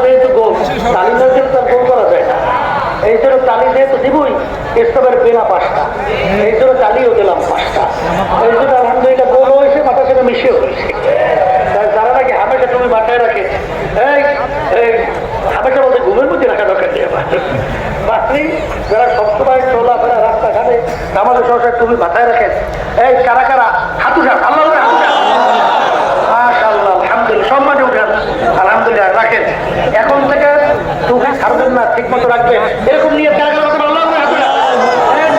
যেহেতু গোল তালি না দিলে তার গোল করা যায় না, এই জন্য তালি যেহেতু দিবই ইসলামের বেলা 5টা, এই জন্য তালিও দিলাম 5টা। এই জন্য আলহামদুলিল্লাহ গোল হয়েছে, মাথার সাথে মিশিয়ে হয়েছে। যারা নাকি হামেশা তুমি মাথায় রাখে, এই হামেশা বলতে ঘুমের মধ্যে রাখা দরকার নেই আমার বাকি যারা সবসময় চলাফেরা রাস্তাঘাটে আমাদের সরকার তুমি মাথায় রাখেন, এই কারা কারা হাতু যান আল্লাহ মাশাআল্লাহ আলহামদুলিল্লাহ সম্মানে উঠান আলহামদুলিল্লাহ রাখেন। এখন থেকে তুমি ছাড়বেন না, ঠিক মতো রাখবেন, এরকম নিয়ে কারা কারা কথা আল্লাহ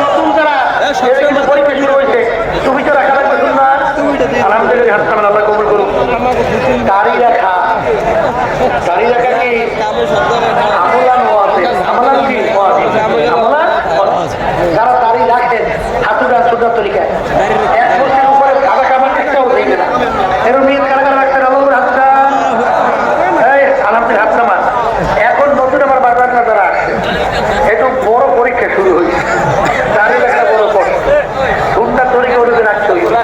নতুন যারা কিন্তু পরীক্ষা শুরু হয়েছে তুমি তো রাখা লাগবে শুনবা আলহামদুলিল্লাহ হাত সামান আল্লাহ কবুল করুন। দাড়ি রাখা কি আমলান ওয়াজিব, আমলান কি ওয়াজিব, আমলান যারা দাড়ি রাখেন হাতুটা সুন্দর তরিকায় 1 বছরের উপরে সাদা কামান একটাও দেখবে না, এরকম নিয়ে কারা কারা রাখছেন আল্লাহ হাতটা এই আলহামদুলিল্লাহ হাত সামান। এখন নতুন আমার বাজার না যারা আসছে একটু বড় পরীক্ষা শুরু হয়েছে, দাড়ি রাখা বড় কষ্ট সুন্দর তরিকা ওদের রাখতে হইবে।